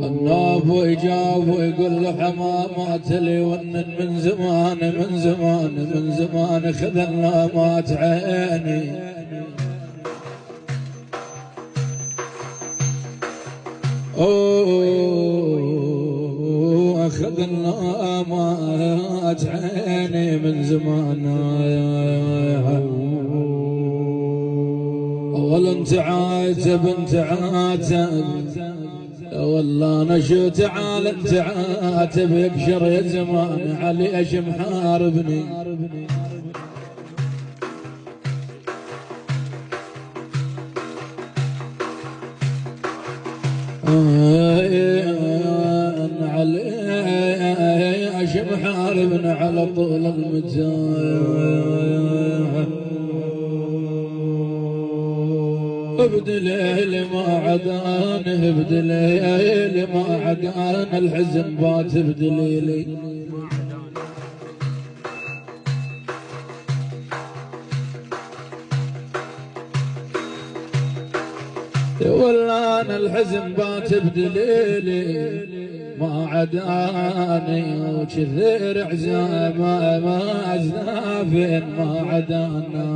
النوب ويجاوب ويقول له حمامات لي ونن من زمان من زمان من زمان خذلنا مات عيني. أخذنا مات عيني من زمان. أول انت عاتب انت عاتب والله نشو تعال انت عاتب يكشر يا زمان علي ايش محاربني. علي ايش محاربنا على طول المجال. ابدلي ما عدانه ابدلي ما عدان الحزن بات ابدلي لي. والله انا الحزن بات ابدلي لي ما عداني وكثير عزامه ما عزافين ما عدانا.